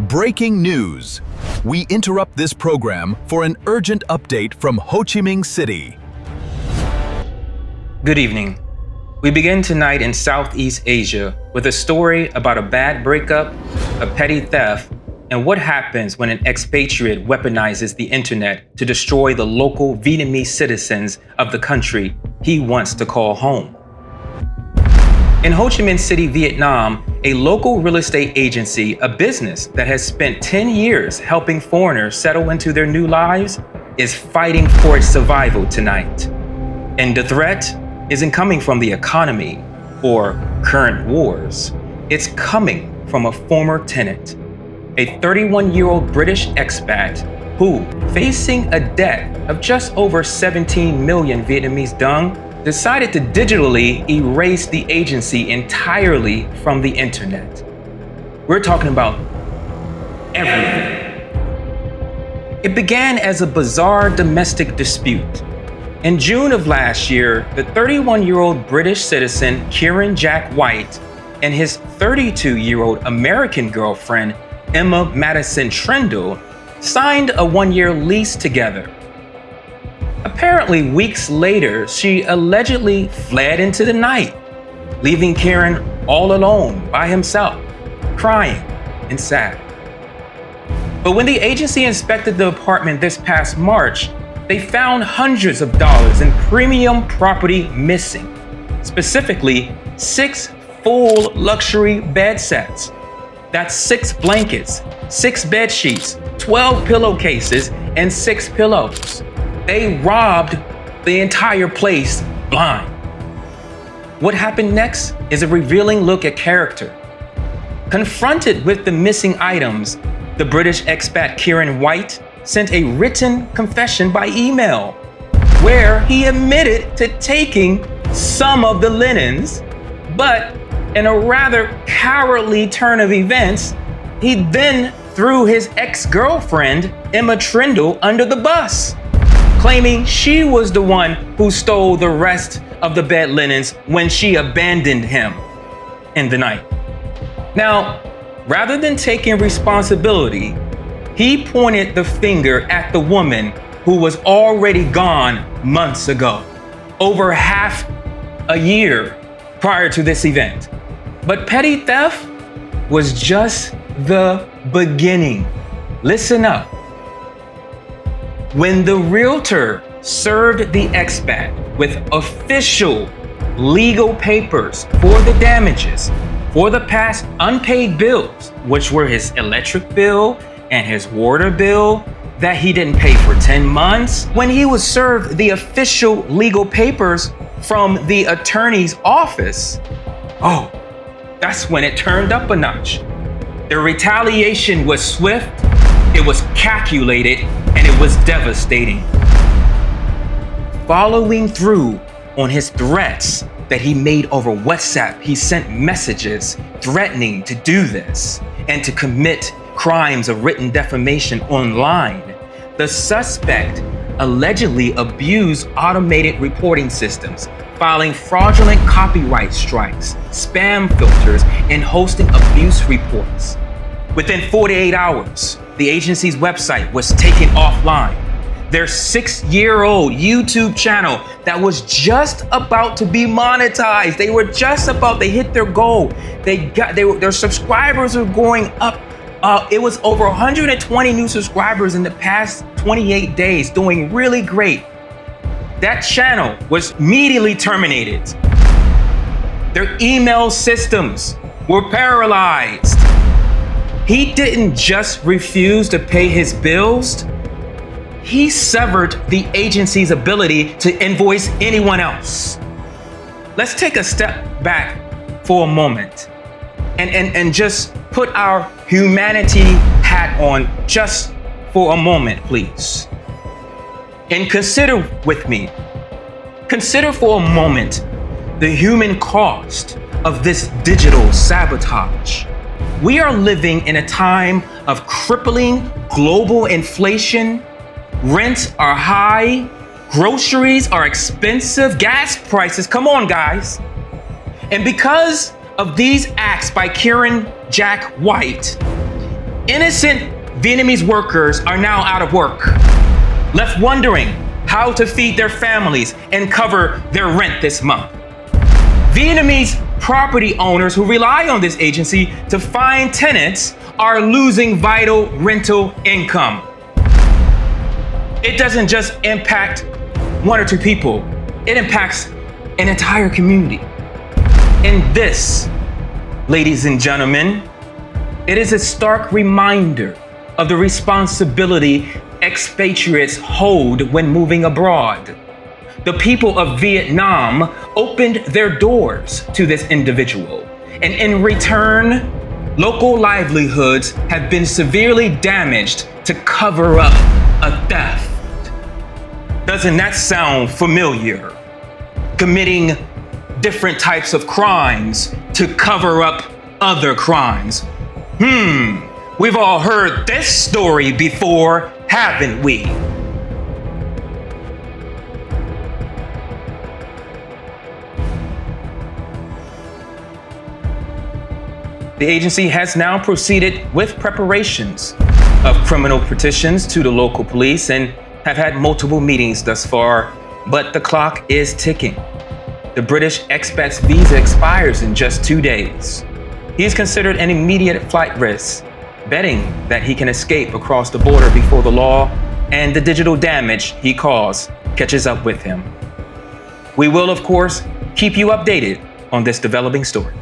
Breaking news. We interrupt this program for an urgent update from Ho Chi Minh City. Good evening. We begin tonight in Southeast Asia with a story about a bad breakup, a petty theft, and what happens when an expatriate weaponizes the internet to destroy the local Vietnamese citizens of the country he wants to call home. In Ho Chi Minh City, Vietnam, a local real estate agency, a business that has spent 10 years helping foreigners settle into their new lives, is fighting for its survival tonight. And the threat isn't coming from the economy or current wars. It's coming from a former tenant, a 31-year-old British expat who, facing a debt of just over 17 million Vietnamese dong, decided to digitally erase the agency entirely from the internet. We're talking about everything. It began as a bizarre domestic dispute. In June of last year, the 31-year-old British citizen Kieran Jack White and his 32-year-old American girlfriend Emma Madison Trindle signed a one-year lease together. Apparently, weeks later, she allegedly fled into the night, leaving Kieran all alone by himself, crying and sad. But when the agency inspected the apartment this past March, they found hundreds of dollars in premium property missing, specifically 6 full luxury bed sets. That's 6 blankets, 6 bed sheets, 12 pillowcases, and 6 pillows. They robbed the entire place blind. What happened next is a revealing look at character. Confronted with the missing items, the British expat Kieran White sent a written confession by email, where he admitted to taking some of the linens, but in a rather cowardly turn of events, he then threw his ex-girlfriend, Emma Trindle, under the bus, claiming she was the one who stole the rest of the bed linens when she abandoned him in the night. Now, rather than taking responsibility, he pointed the finger at the woman who was already gone months ago, over half a year prior to this event. But petty theft was just the beginning. Listen up. When the realtor served the expat with official legal papers for the damages for the past unpaid bills, which were his electric bill and his water bill that he didn't pay for 10 months, when he was served the official legal papers from the attorney's office, that's when it turned up a notch. The retaliation was swift, it was calculated, and it was devastating. Following through on his threats that he made over WhatsApp, he sent messages threatening to do this and to commit crimes of written defamation online. The suspect allegedly abused automated reporting systems, filing fraudulent copyright strikes, spam filters, and hosting abuse reports. Within 48 hours, the agency's website was taken offline. Their 6-year-old YouTube channel that was just about to be monetized. They hit their goal. Their subscribers were going up. It was over 120 new subscribers in the past 28 days, doing really great. That channel was immediately terminated. Their email systems were paralyzed. He didn't just refuse to pay his bills, he severed the agency's ability to invoice anyone else. Let's take a step back for a moment and just put our humanity hat on just for a moment, please. And consider with me, consider for a moment the human cost of this digital sabotage. We are living in a time of crippling global inflation. Rents are high, groceries are expensive, gas prices, come on guys. And because of these acts by Kieran Jack White, Innocent Vietnamese workers are now out of work, left wondering how to feed their families and cover their rent this month. Vietnamese property owners who rely on this agency to find tenants are losing vital rental income. It doesn't just impact one or two people, it impacts an entire community. And this, ladies and gentlemen, it is a stark reminder of the responsibility expatriates hold when moving abroad. The people of Vietnam opened their doors to this individual, and in return, local livelihoods have been severely damaged to cover up a theft. Doesn't that sound familiar? Committing different types of crimes to cover up other crimes. We've all heard this story before, haven't we? The agency has now proceeded with preparations of criminal petitions to the local police and have had multiple meetings thus far, but the clock is ticking. The British expat's visa expires in just 2 days. He is considered an immediate flight risk, betting that he can escape across the border before the law and the digital damage he caused catches up with him. We will, of course, keep you updated on this developing story.